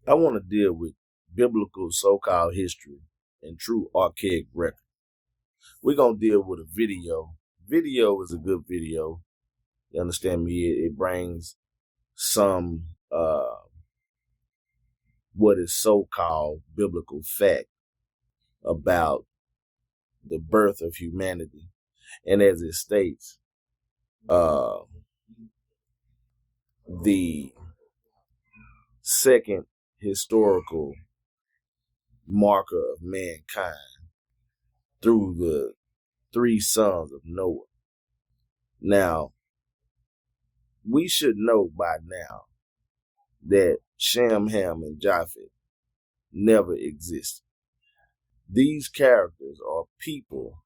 I want to deal with biblical so-called history and true archaic record. We're gonna deal with a video. Video is a good video. You understand me? It brings some what is so-called biblical fact about the birth of humanity. And as it states, uh, the second historical marker of mankind through the three sons of Noah. Now, we should know by now that Shem, Ham, and Japheth never existed. These characters are people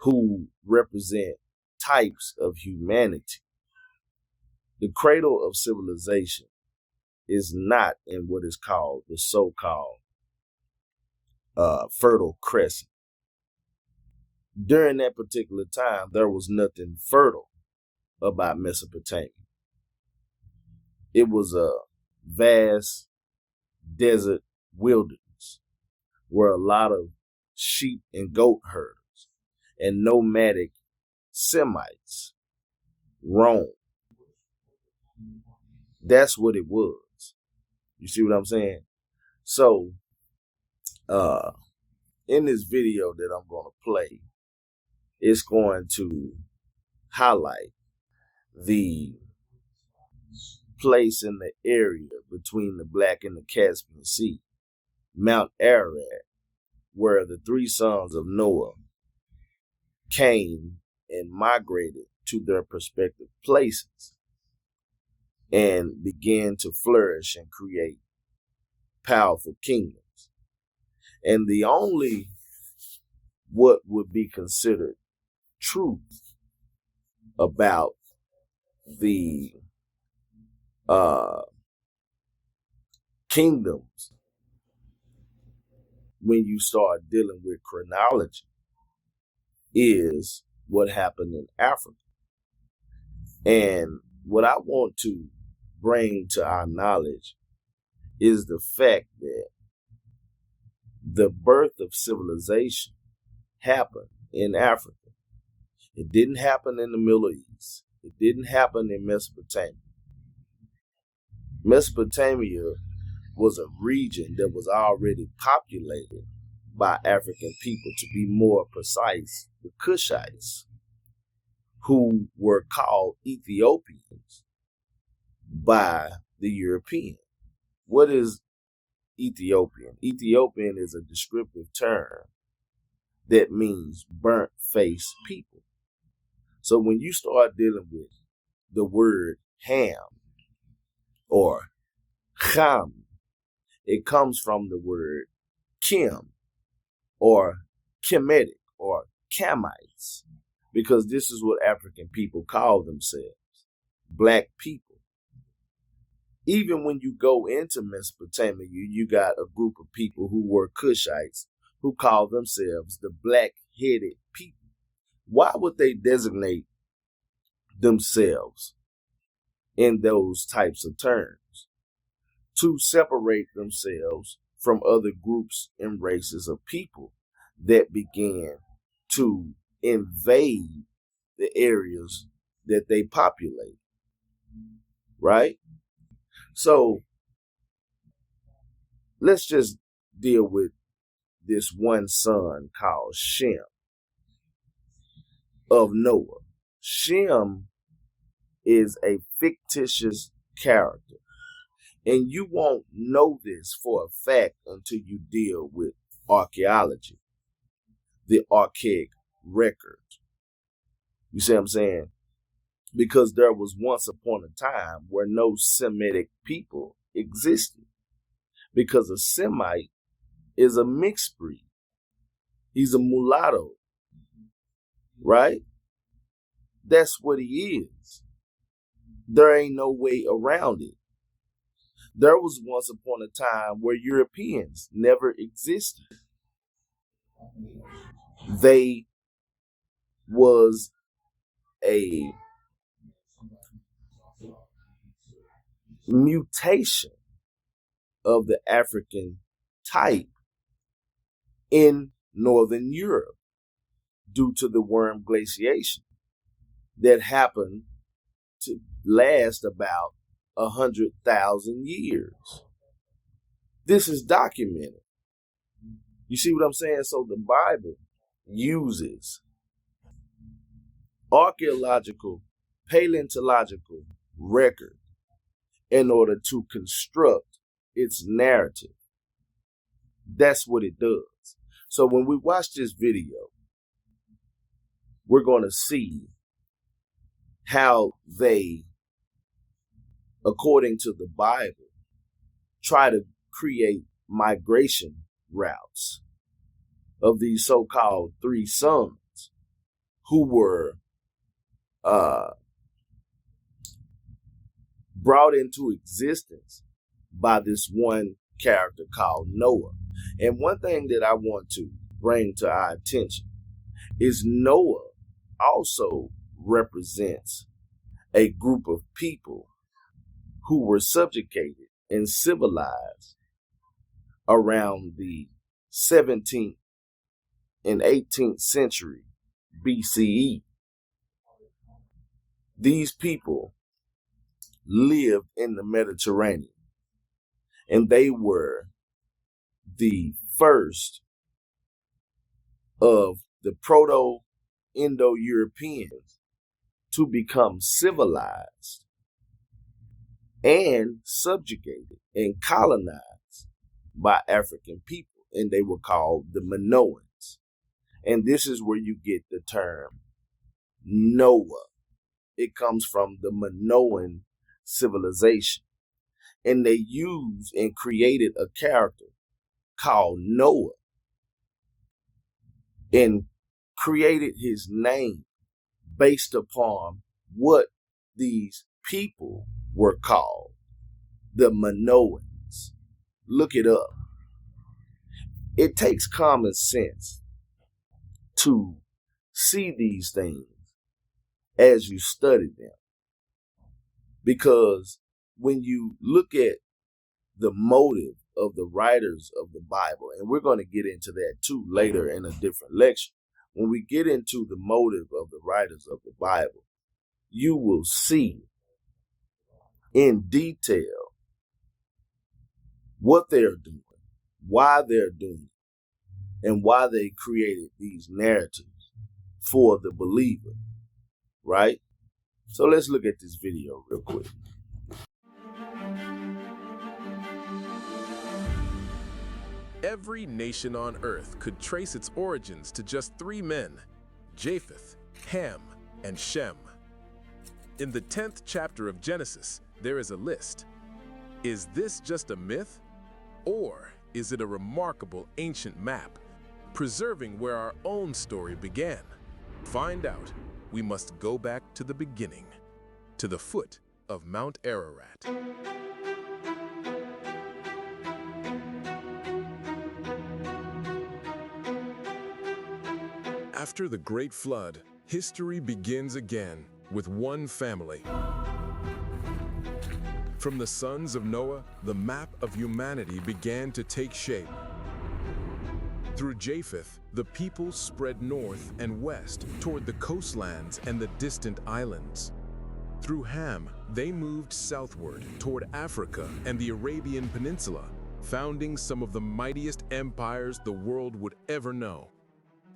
who represent types of humanity. The cradle of civilization is not in what is called the so-called Fertile Crescent. During that particular time, there was nothing fertile about Mesopotamia. It was a vast desert wilderness where a lot of sheep and goat herders and nomadic Semites roamed. That's what it was. You see what I'm saying? So, in this video that I'm going to play, it's going to highlight the place in the area between the Black and the Caspian Sea, Mount Ararat, where the three sons of Noah came and migrated to their respective places and began to flourish and create powerful kingdoms. And the only what would be considered truth about the kingdoms when you start dealing with chronology is what happened in Africa. And what I want to bring to our knowledge is the fact that the birth of civilization happened in Africa. It didn't happen in the Middle East. It didn't happen in Mesopotamia. Mesopotamia was a region that was already populated by African people. To be more precise, the Cushites, who were called Ethiopians by the European. What is Ethiopian? Ethiopian is a descriptive term that means burnt face people. So when you start dealing with the word Ham or Ham, it comes from the word Kim or Kemetic or Kamites, because this is what African people call themselves, black people. Even when you go into Mesopotamia, you got a group of people who were Cushites who call themselves the black-headed people. Why would they designate themselves in those types of terms? To separate themselves from other groups and races of people that began to invade the areas that they populate, right? So let's just deal with this one son called Shem of Noah. Shem is a fictitious character, and you won't know this for a fact until you deal with archaeology, the archaic record. You see what I'm saying? Because there was once upon a time where no Semitic people existed. Because a Semite is a mixed breed. He's a mulatto, right? That's what he is. There ain't no way around it. There was once upon a time where Europeans never existed. They was a mutation of the African type in Northern Europe due to the worm glaciation that happened to last about 100,000 years. This is documented. You see what I'm saying? So the Bible uses archaeological, paleontological record in order to construct its narrative. That's what it does. So when we watch this video, we're going to see how they, according to the Bible, try to create migration routes of these so-called three sons who were brought into existence by this one character called Noah. And one thing that I want to bring to our attention is Noah also represents a group of people who were subjugated and civilized around the 17th and 18th century BCE. These people lived in the Mediterranean, and they were the first of the Proto-Indo-Europeans to become civilized and subjugated and colonized by African people, and they were called the Minoans. And this is where you get the term Noah. It comes from the Minoan civilization. And they used and created a character called Noah and created his name based upon what these people were called, the Minoans. Look it up. It takes common sense to see these things as you study them. Because when you look at the motive of the writers of the Bible, and we're going to get into that too later in a different lecture, when we get into the motive of the writers of the Bible, you will see in detail what they're doing, why they're doing it, and why they created these narratives for the believer, right? So let's look at this video real quick. Every nation on earth could trace its origins to just three men, Japheth, Ham, and Shem. In the 10th chapter of Genesis, there is a list. Is this just a myth? Or is it a remarkable ancient map, preserving where our own story began? Find out. We must go back to the beginning, to the foot of Mount Ararat. After the Great Flood, history begins again with one family. From the sons of Noah, the map of humanity began to take shape. Through Japheth, the people spread north and west toward the coastlands and the distant islands. Through Ham, they moved southward toward Africa and the Arabian Peninsula, founding some of the mightiest empires the world would ever know.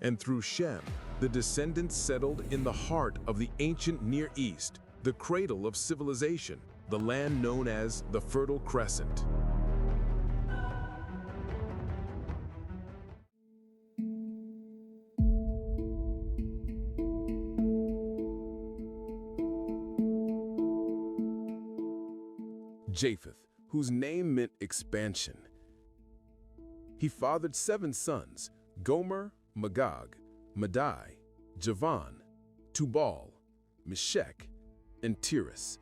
And through Shem, the descendants settled in the heart of the ancient Near East, the cradle of civilization, the land known as the Fertile Crescent. Japheth, whose name meant expansion. He fathered 7 sons, Gomer, Magog, Madai, Javan, Tubal, Meshech, and Tiras.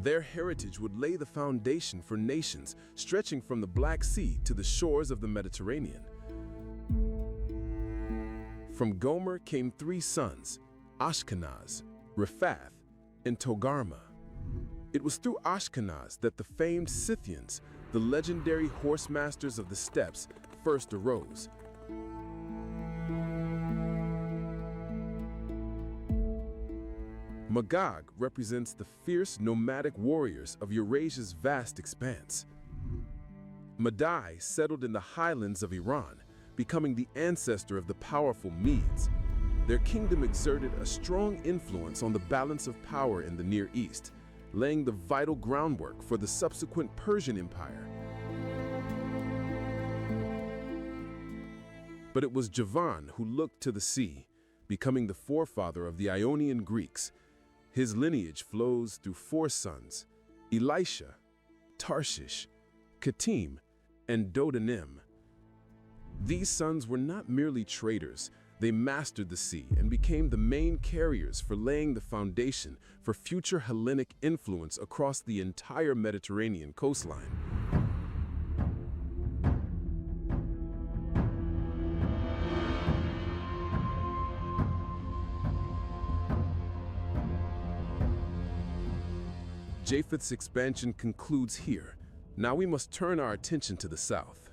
Their heritage would lay the foundation for nations stretching from the Black Sea to the shores of the Mediterranean. From Gomer came 3 sons, Ashkenaz, Riphath, and Togarmah. It was through Ashkenaz that the famed Scythians, the legendary horse masters of the steppes first arose. Magog represents the fierce nomadic warriors of Eurasia's vast expanse. Madai settled in the highlands of Iran, becoming the ancestor of the powerful Medes. Their kingdom exerted a strong influence on the balance of power in the Near East, laying the vital groundwork for the subsequent Persian Empire. But it was Javan who looked to the sea, becoming the forefather of the Ionian Greeks. His lineage flows through 4 sons: Elisha, Tarshish, Kittim, and Dodanim. These sons were not merely traders. They mastered the sea and became the main carriers for laying the foundation for future Hellenic influence across the entire Mediterranean coastline. Japheth's expansion concludes here. Now we must turn our attention to the south.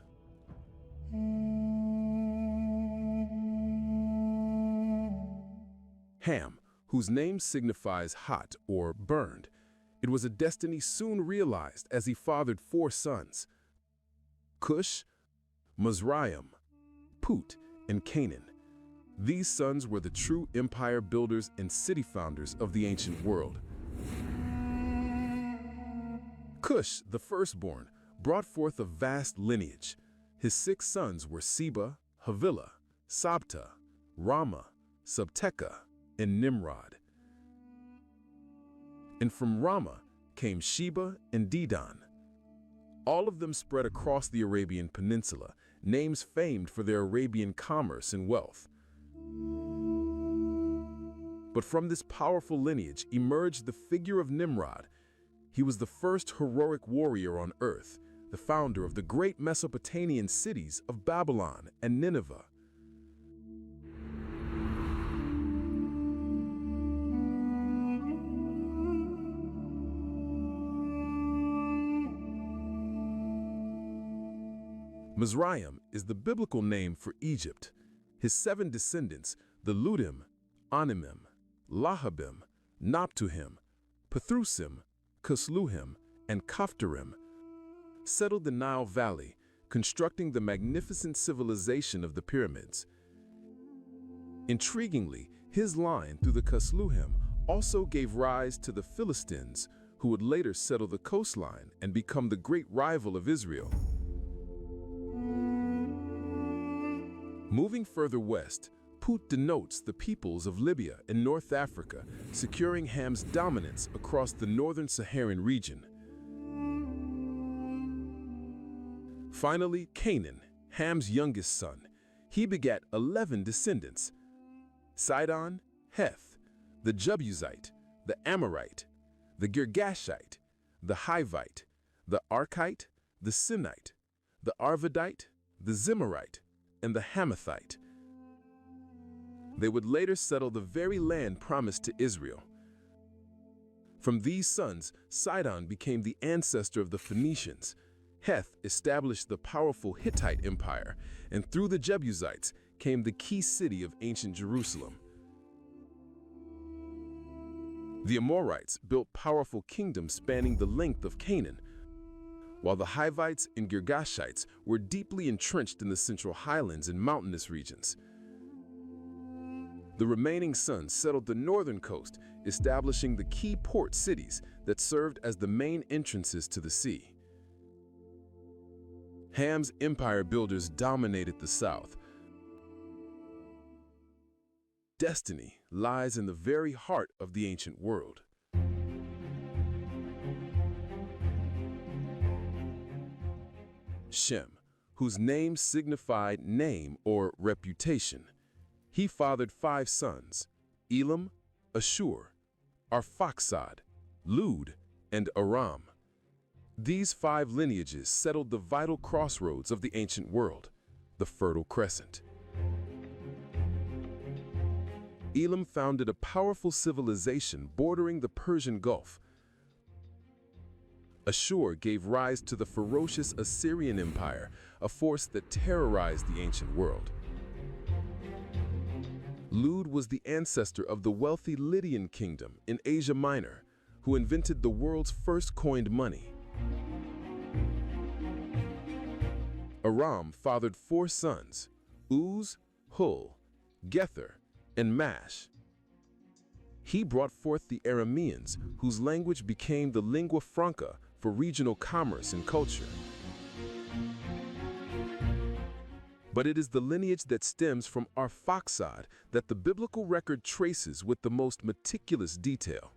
Ham, whose name signifies hot or burned, it was a destiny soon realized as he fathered 4 sons: Cush, Mizraim, Put, and Canaan. These sons were the true empire builders and city founders of the ancient world. Cush, the firstborn, brought forth a vast lineage. His 6 sons were Seba, Havilah, Sabta, Rama, Sabteka, and Nimrod. And from Rama came Sheba and Dedan. All of them spread across the Arabian Peninsula, names famed for their Arabian commerce and wealth. But from this powerful lineage emerged the figure of Nimrod. He was the first heroic warrior on earth, the founder of the great Mesopotamian cities of Babylon and Nineveh. Mizraim is the biblical name for Egypt. His 7 descendants, the Ludim, Anamim, Lahabim, Naptuhim, Pathrusim, Casluhim, and Kaphtorim, settled the Nile Valley, constructing the magnificent civilization of the pyramids. Intriguingly, his line through the Casluhim also gave rise to the Philistines, who would later settle the coastline and become the great rival of Israel. Moving further west, Put denotes the peoples of Libya and North Africa, securing Ham's dominance across the northern Saharan region. Finally, Canaan, Ham's youngest son. He begat 11 descendants: Sidon, Heth, the Jebusite, the Amorite, the Girgashite, the Hivite, the Arkite, the Sinite, the Arvadite, the Zimmerite, and the Hamathite. They would later settle the very land promised to Israel. From these sons, Sidon became the ancestor of the Phoenicians. Heth established the powerful Hittite Empire, and through the Jebusites came the key city of ancient Jerusalem. The Amorites built powerful kingdoms spanning the length of Canaan, while the Hivites and Girgashites were deeply entrenched in the Central Highlands and mountainous regions. The remaining sons settled the northern coast, establishing the key port cities that served as the main entrances to the sea. Ham's empire builders dominated the south. Destiny lies in the very heart of the ancient world. Shem, whose name signified name or reputation. He fathered 5 sons: Elam, Ashur, Arphaxad, Lud, and Aram. These 5 lineages settled the vital crossroads of the ancient world, the Fertile Crescent. Elam founded a powerful civilization bordering the Persian Gulf. Ashur gave rise to the ferocious Assyrian Empire, a force that terrorized the ancient world. Lud was the ancestor of the wealthy Lydian kingdom in Asia Minor, who invented the world's first coined money. Aram fathered 4 sons, Uz, Hul, Gether, and Mash. He brought forth the Arameans, whose language became the lingua franca for regional commerce and culture. But it is the lineage that stems from Arphaxad that the biblical record traces with the most meticulous detail.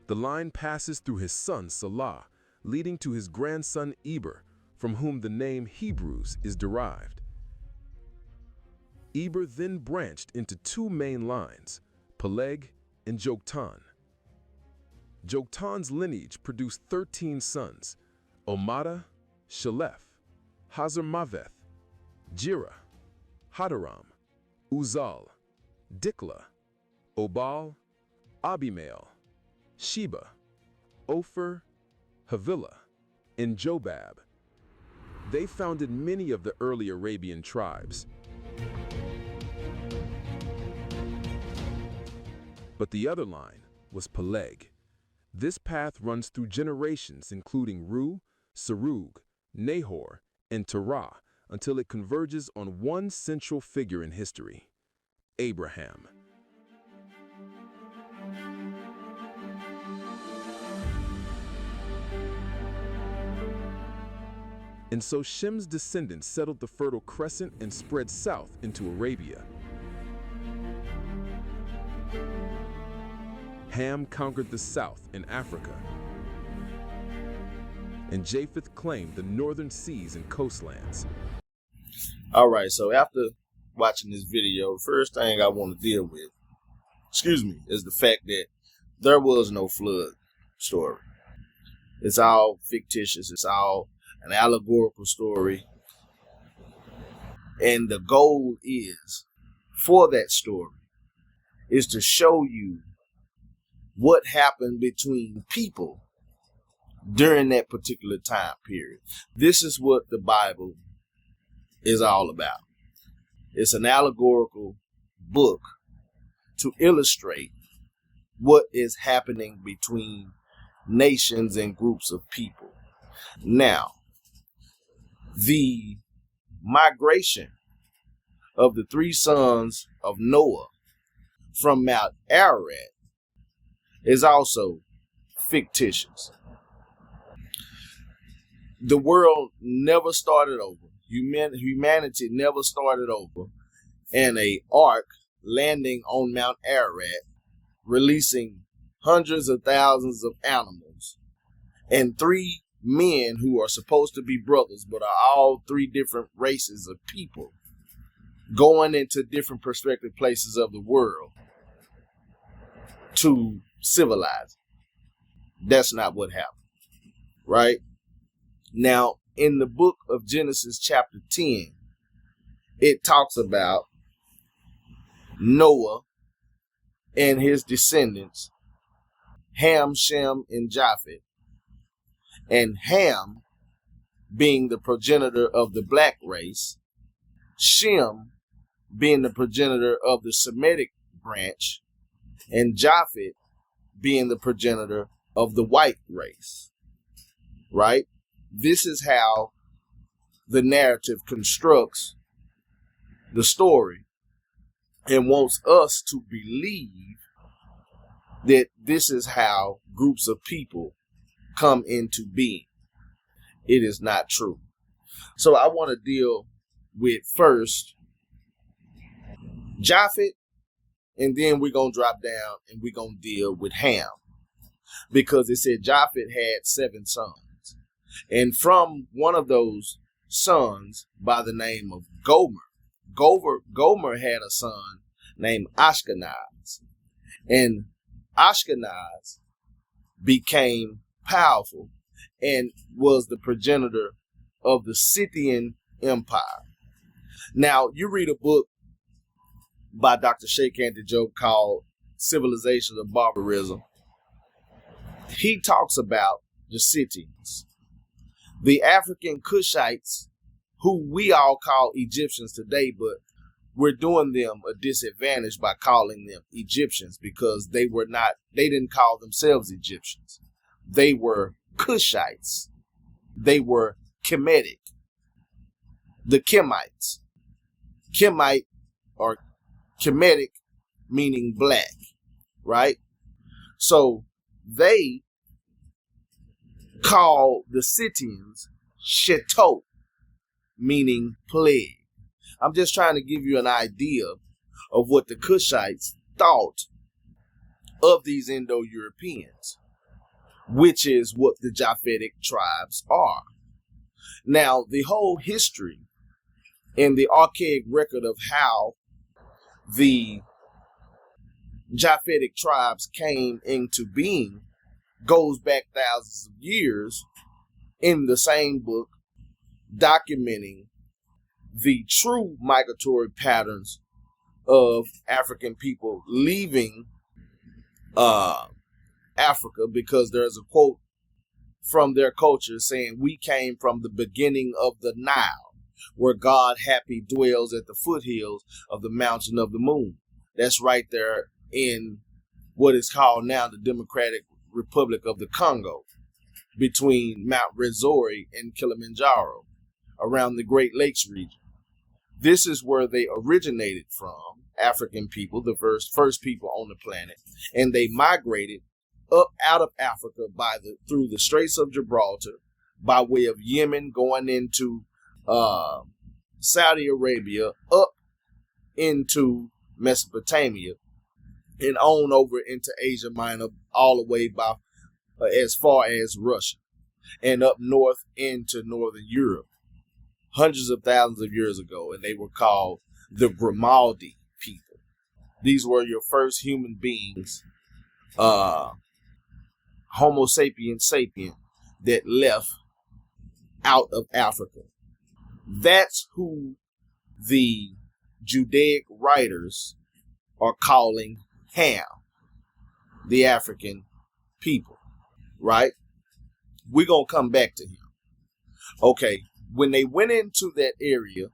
The line passes through his son Salah, leading to his grandson Eber, from whom the name Hebrews is derived. Eber then branched into 2 main lines, Peleg and Joktan. Joktan's lineage produced 13 sons, Omada, Shalef, Hazarmaveth, Jira, Hadaram, Uzal, Dikla, Obal, Abimael, Sheba, Ophir, Havilah, and Jobab. They founded many of the early Arabian tribes. But the other line was Peleg. This path runs through generations including Ru, Serug, Nahor, and Terah until it converges on one central figure in history, Abraham. And so Shem's descendants settled the Fertile Crescent and spread south into Arabia. Ham conquered the south in Africa, and Japheth claimed the northern seas and coastlands. All right, so after watching this video, the first thing I want to deal with, is the fact that there was no flood story. It's all fictitious. It's all an allegorical story. And the goal is, for that story, is to show you what happened between people during that particular time period. This is what the Bible is all about. It's an allegorical book to illustrate what is happening between nations and groups of people. Now, the migration of the 3 sons of Noah from Mount Ararat is also fictitious. The world never started over. Humanity never started over, and an ark landing on Mount Ararat, releasing hundreds of thousands of animals, and 3 men who are supposed to be brothers, but are all 3 different races of people, going into different prospective places of the world to civilize. That's not what happened, right? Now, in the book of Genesis chapter 10, it talks about Noah and his descendants, Ham, Shem, and Japheth, and Ham being the progenitor of the black race, Shem being the progenitor of the Semitic branch, and Japheth being the progenitor of the white race, right? This is how the narrative constructs the story and wants us to believe that this is how groups of people come into being. It is not true. So I want to deal with first Japheth, and then we're going to drop down and we're going to deal with Ham, because it said Japheth had 7 sons. And from one of those sons by the name of Gomer had a son named Ashkenaz. And Ashkenaz became powerful and was the progenitor of the Scythian Empire. Now, you read a book by Dr. Sheikh Anta called Civilizations of Barbarism. He talks about the Scythians. The African Cushites, who we all call Egyptians today, but we're doing them a disadvantage by calling them Egyptians because they didn't call themselves Egyptians. They were Cushites. They were Kemetic. The Kemites. Kemite or Kemetic meaning black, right? So they call the Scythians Shetot, meaning plague. I'm just trying to give you an idea of what the Cushites thought of these Indo-Europeans, which is what the Japhetic tribes are. Now, the whole history and the archaic record of how the Japhetic tribes came into being goes back thousands of years in the same book documenting the true migratory patterns of African people leaving Africa, because there's a quote from their culture saying, "We came from the beginning of the Nile, where God happy dwells at the foothills of the mountain of the moon." That's right there in what is called now the Democratic Republic of the Congo, between Mount Rwenzori and Kilimanjaro, around the Great Lakes region. This is where they originated from, African people, the first people on the planet, and they migrated up out of Africa through the Straits of Gibraltar, by way of Yemen, going into Saudi Arabia, up into Mesopotamia, and on over into Asia Minor, all the way by as far as Russia, and up north into Northern Europe, hundreds of thousands of years ago, and they were called the Grimaldi people. These were your first human beings, Homo sapiens sapien, that left out of Africa. That's who the Judaic writers are calling Ham, the African people, right? We're going to come back to him. Okay, when they went into that area,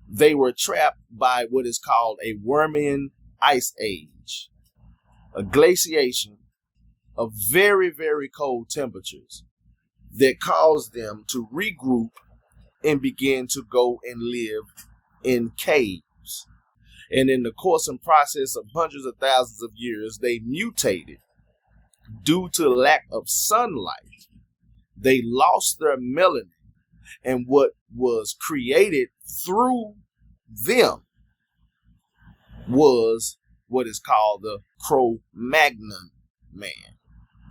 they were trapped by what is called a Wormian ice age, a glaciation of very, very cold temperatures that caused them to regroup and begin to go and live in caves. And in the course and process of hundreds of thousands of years, they mutated due to lack of sunlight. They lost their melanin, and what was created through them was what is called the Cro-Magnon man.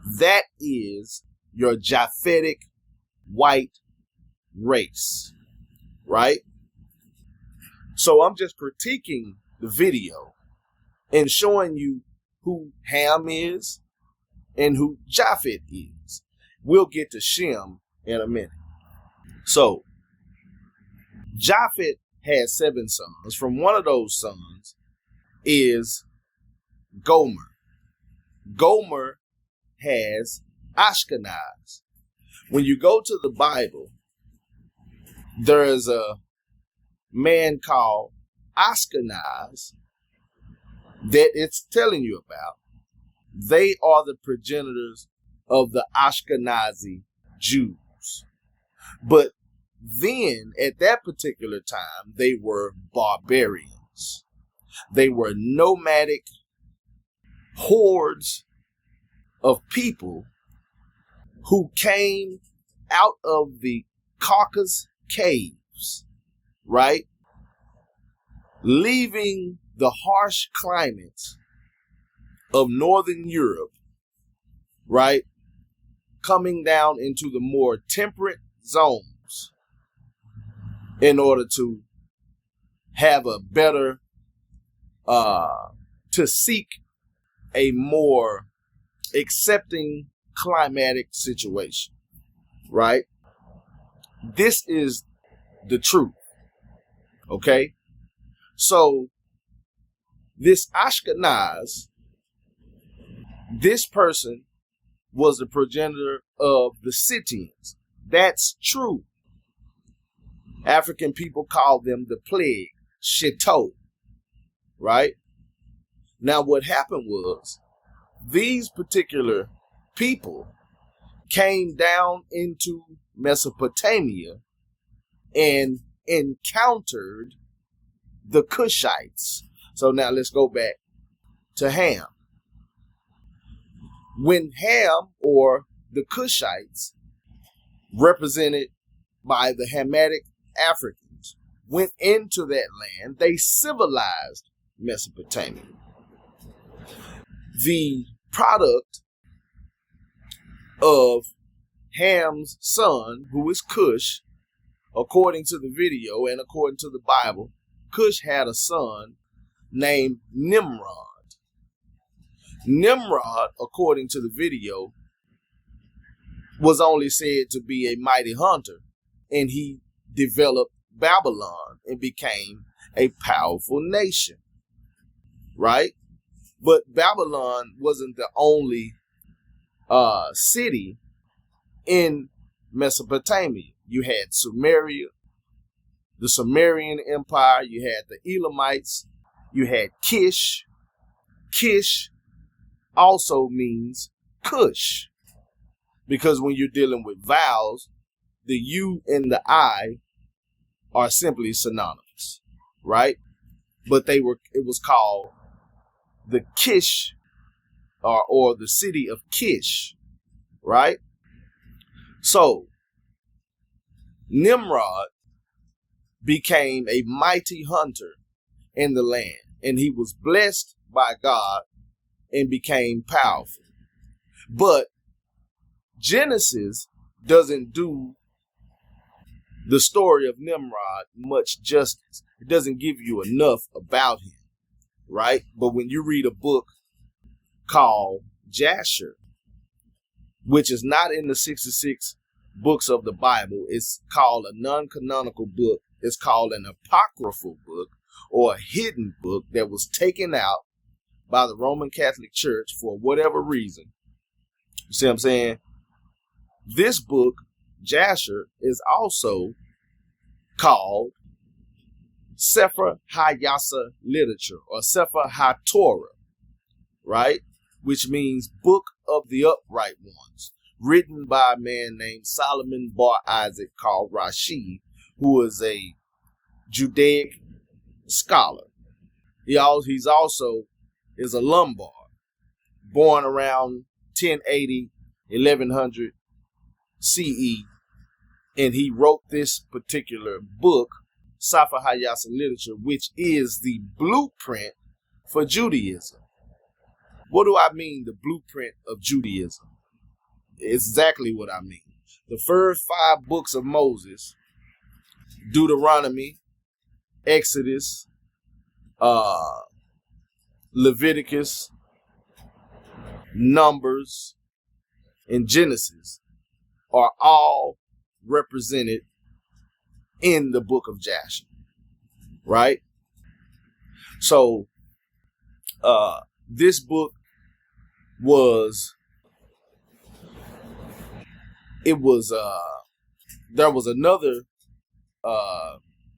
That is your Japhetic white race, right? So I'm just critiquing the video and showing you who Ham is and who Japhet is. We'll get to Shem in a minute. So Japhet had 7 sons. From one of those sons is Gomer. Gomer has Ashkenaz. When you go to the Bible, there is a man called Ashkenaz that it's telling you about. They are the progenitors of the Ashkenazi Jews. But then, at that particular time, they were barbarians. They were nomadic hordes of people who came out of the Caucasus caves, right? Leaving the harsh climates of Northern Europe, right? Coming down into the more temperate zones in order to have a better, to seek a more accepting climatic situation, right? This is the truth, okay? So this Ashkenaz, this person was the progenitor of the Scythians. That's true. African people called them the plague, Shito, right? Now what happened was these particular people came down into Mesopotamia and encountered the Cushites. So now let's go back to Ham. When Ham, or the Cushites, represented by the Hamitic Africans, went into that land, they civilized Mesopotamia. The product of Ham's son, who is Cush, according to the video and according to the Bible, Cush had a son named Nimrod. Nimrod, according to the video, was only said to be a mighty hunter, and he developed Babylon and became a powerful nation, right? But Babylon wasn't the only city in Mesopotamia. You had Sumeria, the Sumerian Empire. You had the Elamites. You had Kish. Kish also means Cush, because when you're dealing with vowels, the U and the I are simply synonymous, right? But it was called the Kish, or the city of Kish, right? So Nimrod became a mighty hunter in the land, and he was blessed by God and became powerful. But Genesis doesn't do the story of Nimrod much justice. It doesn't give you enough about him, right? But when you read a book called Jasher, which is not in the 66 books of the Bible, it's called a non-canonical book. It's called an apocryphal book, or a hidden book that was taken out by the Roman Catholic Church for whatever reason. You see what I'm saying? This book, Jasher, is also called Sefer HaYasa literature, or Sefer HaTorah, right? Which means Book of the Upright Ones, written by a man named Solomon Bar Isaac, called Rashi, who is a Judaic scholar. He's also is a Lombard, born around 1080, 1100 CE, and he wrote this particular book, Sefer HaYasa literature, which is the blueprint for Judaism. What do I mean, the blueprint of Judaism? It's exactly what I mean. The first 5 books of Moses, Deuteronomy, Exodus, Leviticus, Numbers, and Genesis, are all represented in the book of Jasher, right? So this book there was another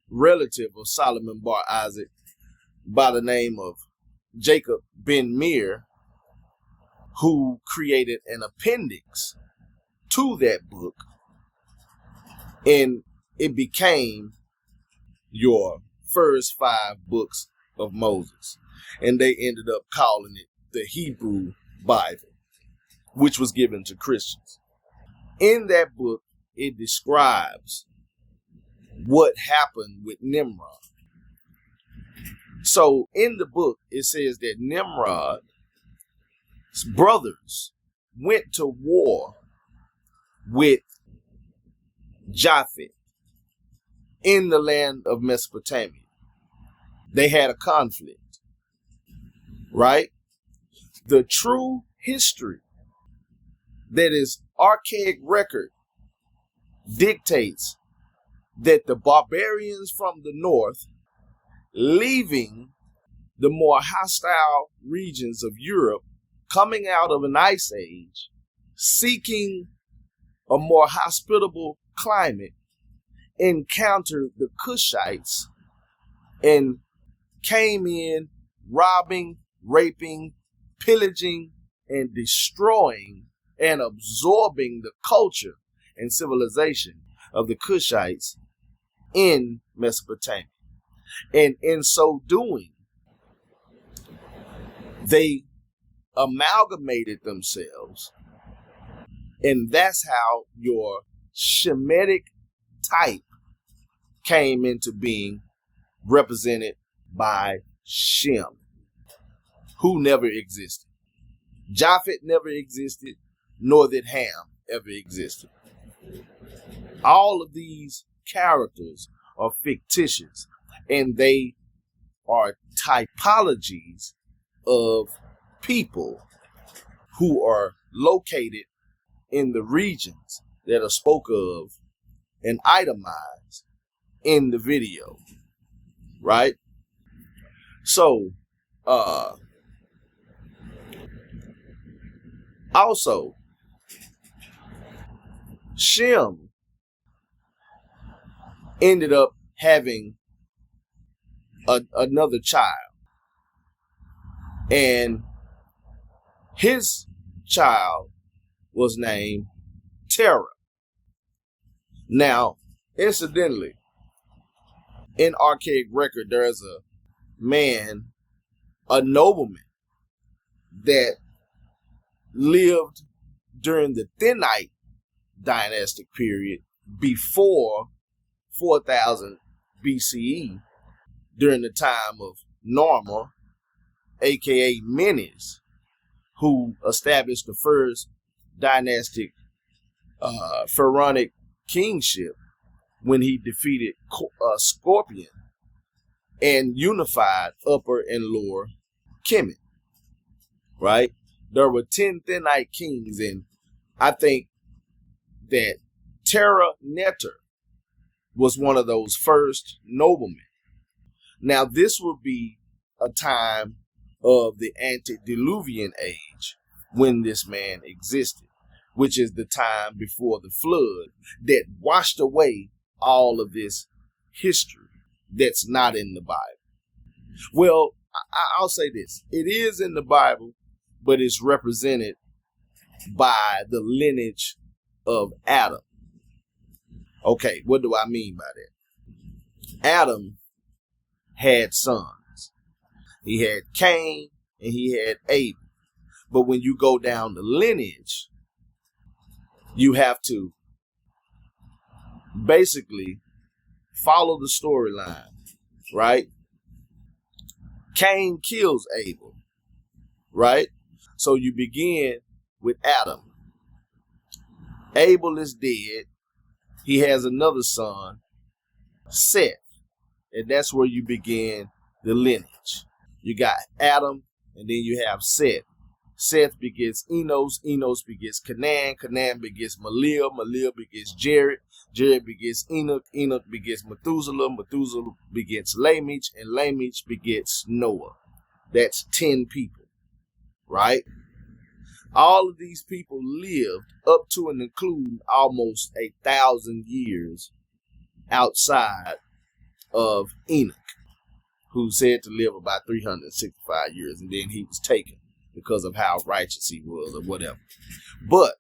relative of Solomon Bar Isaac by the name of Jacob Ben Meir, who created an appendix to that book, and it became your first 5 books of Moses, and they ended up calling it the Hebrew Bible, which was given to Christians. In that book, it describes what happened with Nimrod. So in the book, it says that Nimrod's brothers went to war with Japheth in the land of Mesopotamia. They had a conflict, right? The true history, that is archaic record, dictates that the barbarians from the north, leaving the more hostile regions of Europe, coming out of an ice age, seeking a more hospitable climate, encountered the Cushites and came in robbing, raping, pillaging, and destroying and absorbing the culture and civilization of the Cushites in Mesopotamia. And in so doing, they amalgamated themselves, and that's how your Shemitic type came into being, represented by Shem, who never existed. Japheth never existed, nor did Ham ever existed. All of these characters are fictitious, and they are typologies of people who are located in the regions that are spoke of and itemized in the video, right? So, also, Shem ended up having another child, and his child was named Terah. Now, incidentally, in archaic record, there is a man, a nobleman, that lived during the Thinite dynastic period before 4000 BCE, during the time of Narmer, aka Menes, who established the first dynastic pharaonic kingship when he defeated Scorpion and unified Upper and Lower Kemet, right? There were 10 Thinite kings, and I think that Terah Neter was one of those first noblemen. Now, this would be a time of the antediluvian age when this man existed, which is the time before the flood that washed away all of this history that's not in the Bible. Well, I'll say this. It is in the Bible, but it's represented by the lineage of Adam. Okay, what do I mean by that? Adam had sons. He had Cain and he had Abel. But when you go down the lineage, you have to basically follow the storyline, right? Cain kills Abel, right? So you begin with Adam. Abel is dead. He has another son, Seth, and that's where you begin the lineage. You got Adam, and then you have Seth. Seth begets Enos. Enos begets Canaan. Canaan begets Malil. Malil begets Jared. Jared begets Enoch. Enoch begets Methuselah. Methuselah begets Lamech. And Lamech begets Noah. That's 10 people, right? All of these people lived up to and including almost 1,000 years outside of Enoch, who's said to live about 365 years, and then he was taken because of how righteous he was or whatever. But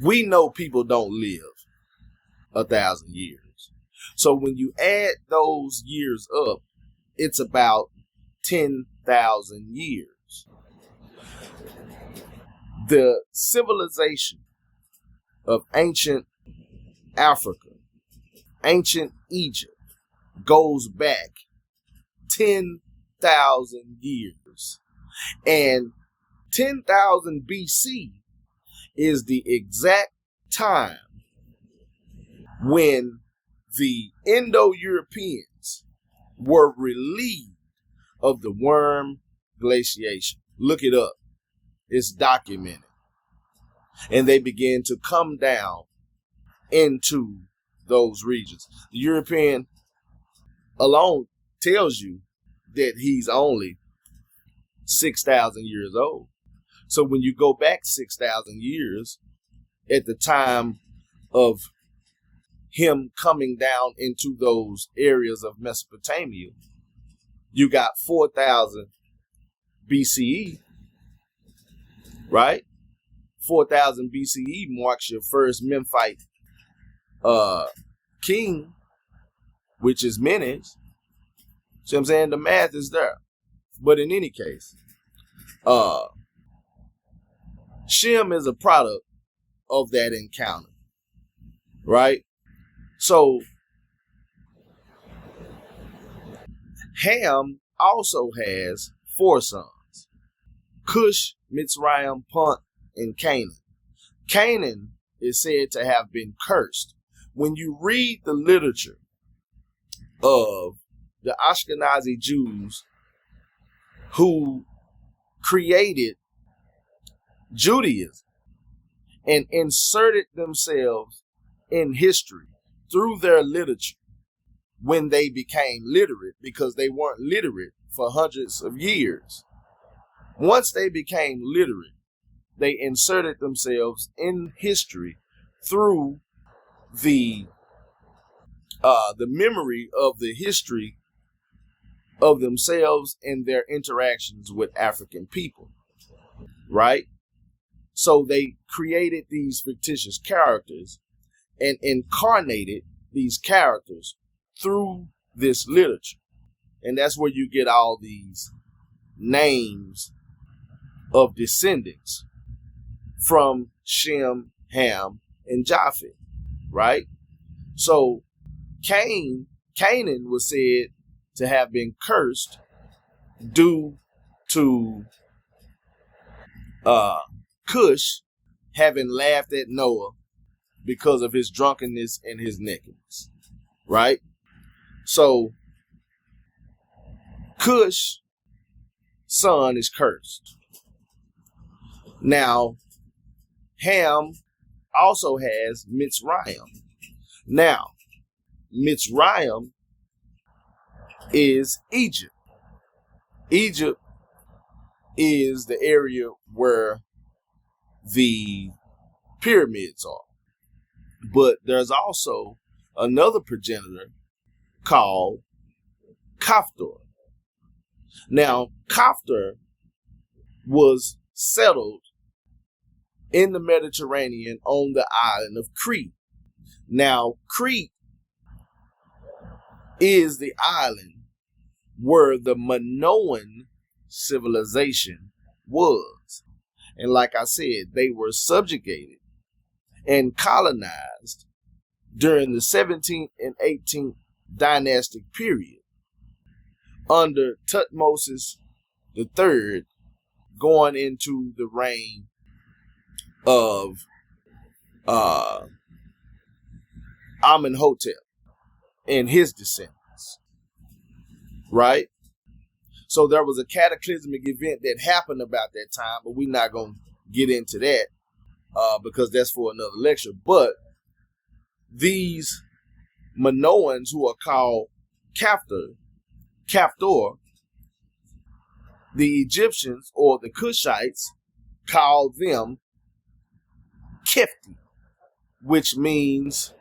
we know people don't live 1,000 years. So when you add those years up, it's about 10,000 years. The civilization of ancient Africa, ancient Egypt, goes back 10,000 years. And 10,000 BC is the exact time when the Indo-Europeans were relieved of the worm glaciation. Look it up. It's documented. And they began to come down into those regions. The European alone tells you that he's only 6,000 years old. So when you go back 6,000 years, at the time of him coming down into those areas of Mesopotamia, you got 4,000 BCE, right? 4,000 BCE marks your first Memphite king, which is Menes. See what I'm saying? The math is there. But in any case, Shem is a product of that encounter, right? So Ham also has 4 sons: Cush, Mitzrayim, Punt, and Canaan. Canaan is said to have been cursed. When you read the literature of the Ashkenazi Jews who created Judaism and inserted themselves in history through their literature when they became literate, because they weren't literate for hundreds of years. Once they became literate, they inserted themselves in history through the memory of the history of themselves and their interactions with African people, right? So they created these fictitious characters and incarnated these characters through this literature. And that's where you get all these names of descendants from Shem, Ham, and Japheth, right? So Canaan was said to have been cursed due to Cush having laughed at Noah because of his drunkenness and his nakedness, right? So Cush's son is cursed. Now, Ham also has Mitzrayim. Now, Mitzrayim is Egypt. Egypt is the area where the pyramids are. But there's also another progenitor called Kaftor. Now, Kaftor was settled in the Mediterranean on the island of Crete. Now, Crete is the island where the Minoan civilization was. And like I said, they were subjugated and colonized during the 17th and 18th dynastic period under Thutmose III, going into the reign of Amenhotep and his descendants, right? So there was a cataclysmic event that happened about that time, but we're not going to get into that because that's for another lecture. But these Minoans, who are called Kaftor, the Egyptians or the Cushites called them Kefti, which means,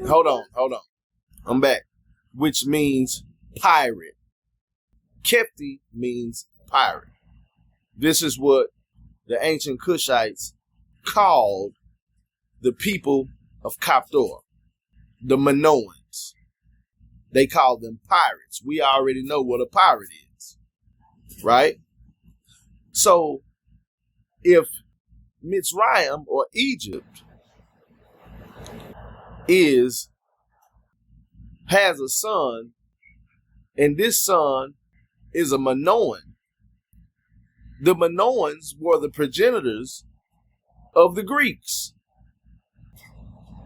hold on, I'm back, which means pirate. Kefti means pirate. This is what the ancient Cushites called the people of Kaftor, the Minoans. They called them pirates. We already know what a pirate is, right? So if Mitzrayim or Egypt has a son, and this son is a Minoan, the Minoans were the progenitors of the Greeks.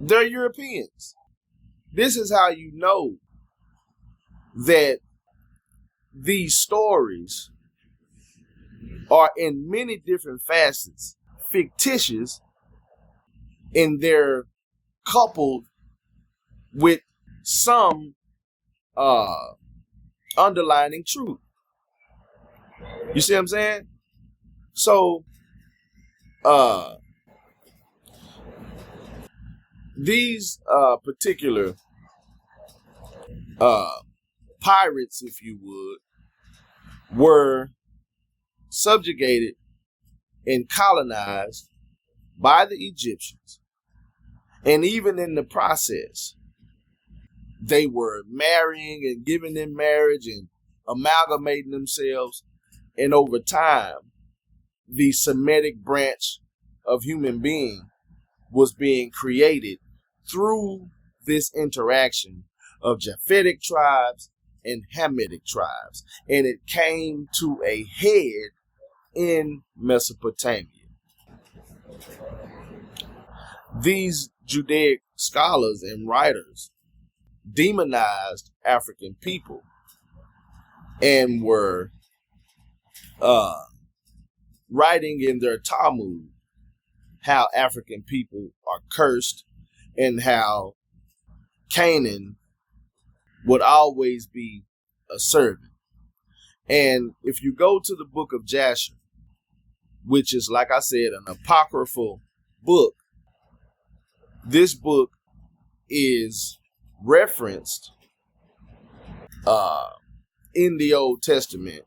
They're Europeans. This is how you know that these stories are in many different facets fictitious, and they're coupled with some underlining truth. You see what I'm saying? So, these particular pirates, if you would, were subjugated and colonized by the Egyptians. And even in the process, they were marrying and giving in marriage and amalgamating themselves. And over time, the Semitic branch of human being was being created through this interaction of Japhetic tribes and Hamitic tribes. And it came to a head in Mesopotamia. These Judaic scholars and writers demonized African people and were writing in their Talmud how African people are cursed and how Canaan would always be a servant. And if you go to the book of Jasher, which is, like I said, an apocryphal book, this book is referenced in the Old Testament,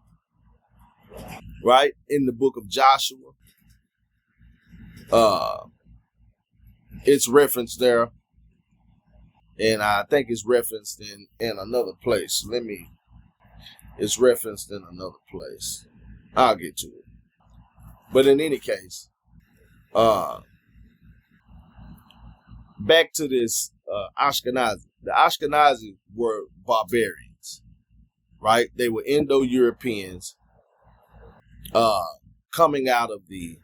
right? In the book of Joshua. It's referenced there. And I think it's referenced in another place. It's referenced in another place. I'll get to it. But in any case, back to this Ashkenazi. The Ashkenazi were barbarians, right? They were Indo-Europeans coming out of the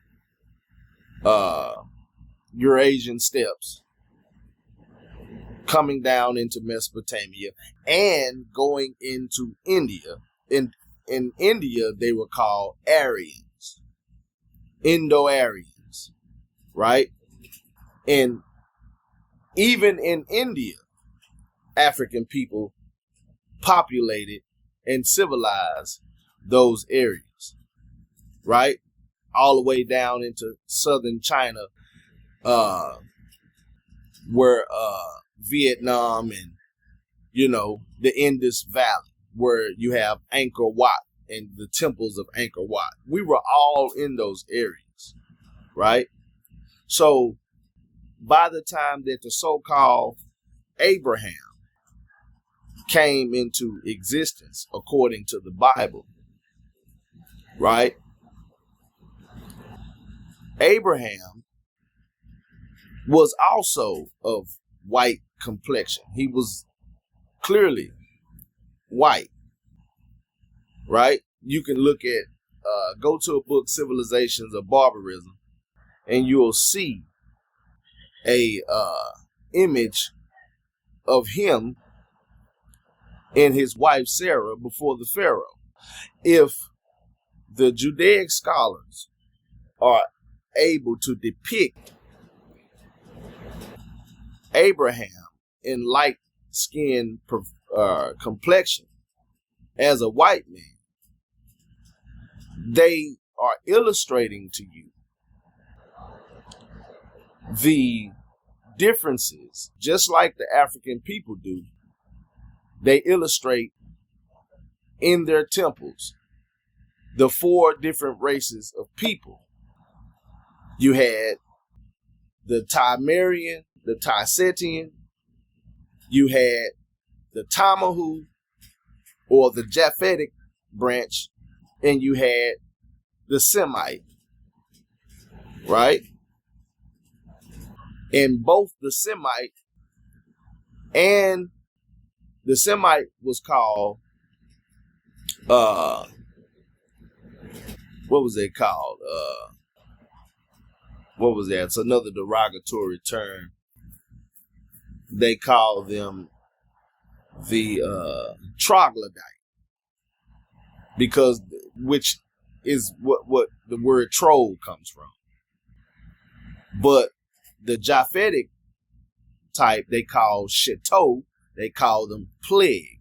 Eurasian steppes, coming down into Mesopotamia and going into India. In India, they were called Aryans, Indo-Aryans, right? And even in India, African people populated and civilized those areas, right? All the way down into southern China, where Vietnam and, the Indus Valley, where you have Angkor Wat and the temples of Angkor Wat. We were all in those areas, right? So by the time that the so-called Abraham came into existence, according to the Bible, right? Abraham was also of white complexion. He was clearly white, right? You can look at, go to a book, Civilizations of Barbarism, and you'll see a image of him and his wife Sarah before the Pharaoh. If the Judaic scholars are able to depict Abraham in light-skinned complexion as a white man, they are illustrating to you the differences, just like the African people do. They illustrate in their temples the 4 different races of people. You had the Timerian, the Tisetian, you had the Tamahu, or the Japhetic branch, and you had the Semite, right? And both the Semite and the Semite was called, what was it called? What was that? It's another derogatory term. They call them the troglodyte, because which is what the word troll comes from. But the Japhetic type they call Chateau, they call them plague,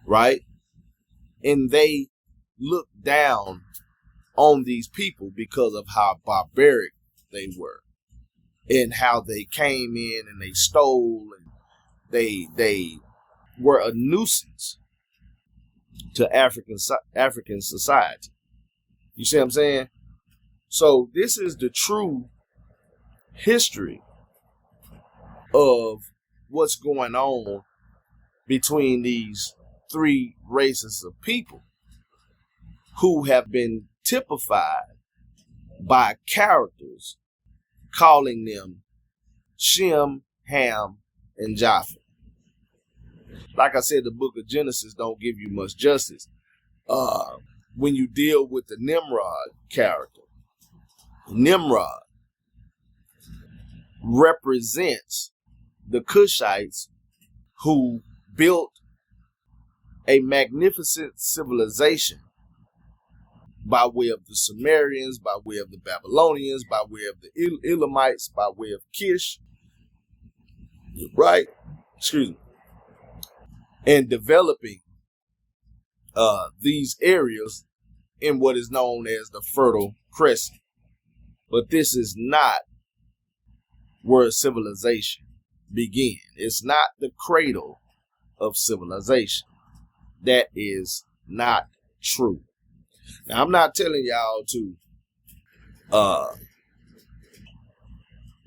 right? And they looked down on these people because of how barbaric they were and how they came in and they stole and they were a nuisance to African society. You see what I'm saying? So this is the true history of what's going on between these three races of people who have been typified by characters calling them Shem, Ham, and Japheth. Like I said, the book of Genesis don't give you much justice when you deal with the Nimrod character. Nimrod represents the Cushites who built a magnificent civilization by way of the Sumerians, by way of the Babylonians, by way of the Elamites, by way of Kish, right? Excuse me. And developing these areas in what is known as the Fertile Crescent. But this is not where civilization began. It's not the cradle of civilization. That is not true. Now, I'm not telling y'all to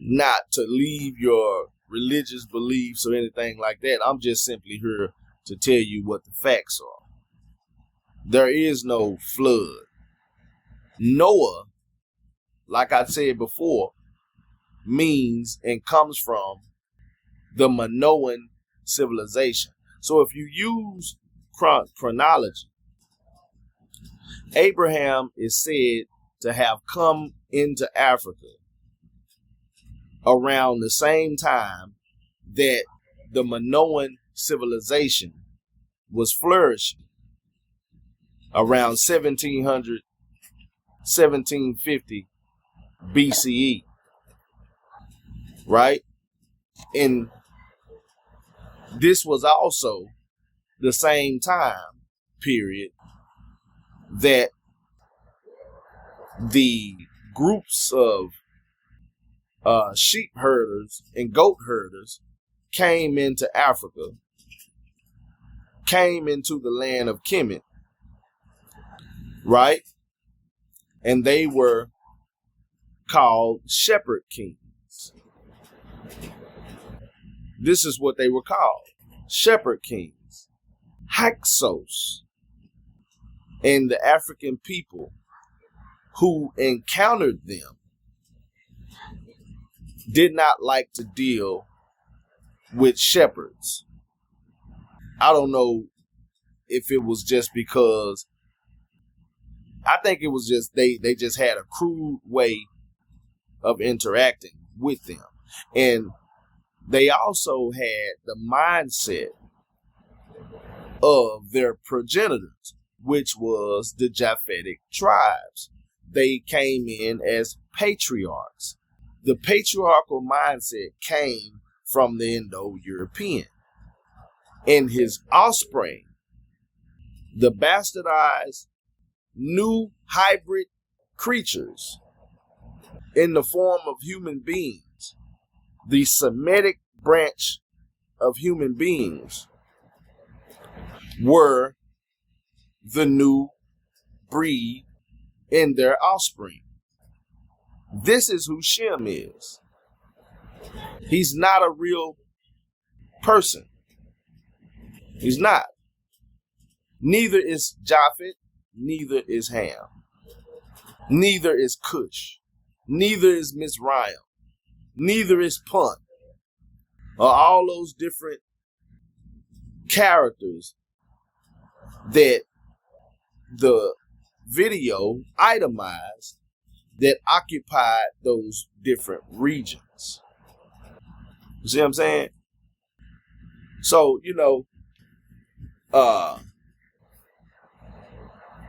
not to leave your religious beliefs or anything like that. I'm just simply here to tell you what the facts are. There is no flood. Noah, like I said before, means and comes from the Minoan civilization. So if you use chronology, Abraham is said to have come into Africa around the same time that the Minoan civilization was flourishing, around 1700, 1750 BCE, right? And this was also the same time period that the groups of sheep herders and goat herders came into Africa, came into the land of Kemet, right? And they were called shepherd kings. This is what they were called, shepherd kings. Hyksos. And the African people who encountered them did not like to deal with shepherds. I don't know if it was just because, I think it was just they just had a crude way of interacting with them. And they also had the mindset of their progenitors, which was the Japhetic tribes. They came in as patriarchs. The patriarchal mindset came from the Indo-European. And his offspring, the bastardized new hybrid creatures in the form of human beings, the Semitic branch of human beings, were the new breed in their offspring. This is who Shem is. He's not a real person. He's not. Neither is Japheth, neither is Ham, neither is Cush, neither is Mizraim, neither is Punt, or all those different characters that the video itemized that occupied those different regions. You see what I'm saying? So,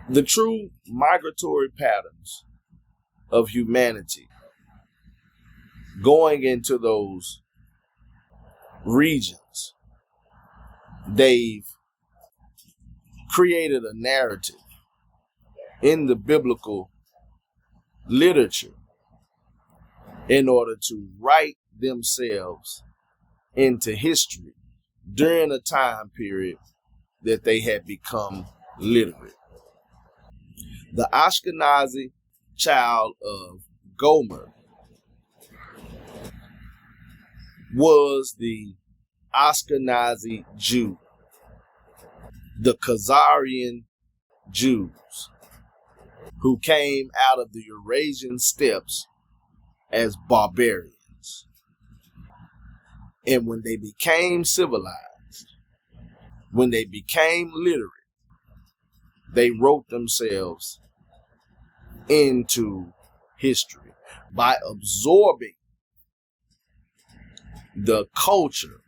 the true migratory patterns of humanity going into those regions, they've created a narrative in the biblical literature in order to write themselves into history during a time period that they had become literate. The Ashkenazi child of Gomer was the Ashkenazi Jew, the Khazarian Jews, who came out of the Eurasian steppes as barbarians. And when they became civilized, when they became literate, they wrote themselves into history by absorbing the culture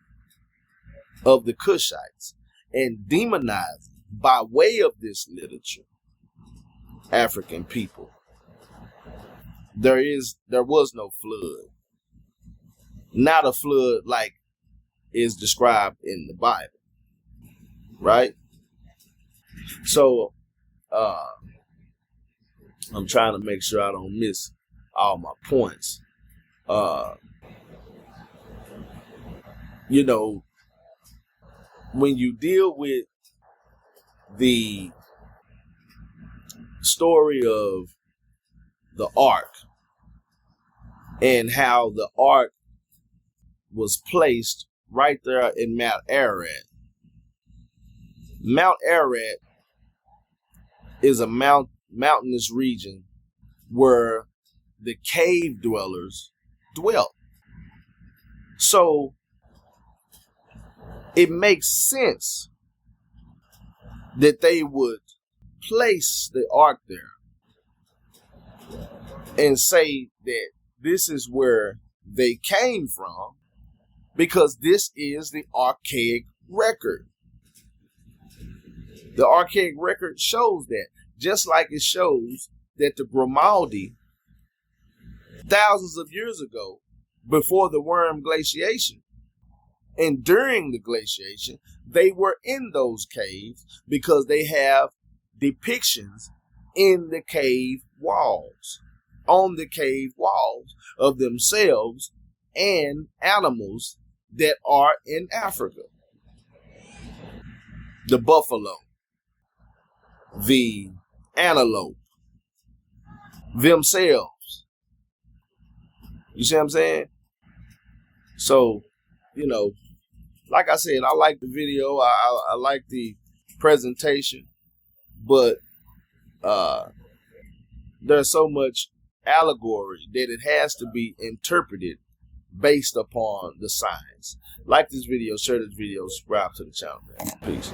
of the Cushites and demonizing, by way of this literature, African people. There was no flood. Not a flood like is described in the Bible. Right? So I'm trying to make sure I don't miss all my points. You know, when you deal with the story of the Ark and how the Ark was placed right there in Mount Ararat. Mount Ararat is a mountainous region where the cave dwellers dwelt. So it makes sense that they would place the Ark there and say that this is where they came from, because this is the archaic record. The archaic record shows that, just like it shows that the Grimaldi, thousands of years ago, before the Worm Glaciation and during the glaciation, they were in those caves because they have depictions in the cave walls, on the cave walls of themselves and animals that are in Africa. The buffalo, the antelope, themselves. You see what I'm saying? So, you know, like I said, I like the video. I like the presentation, but there's so much allegory that it has to be interpreted based upon the science. Like this video, share this video, subscribe to the channel, man. Peace.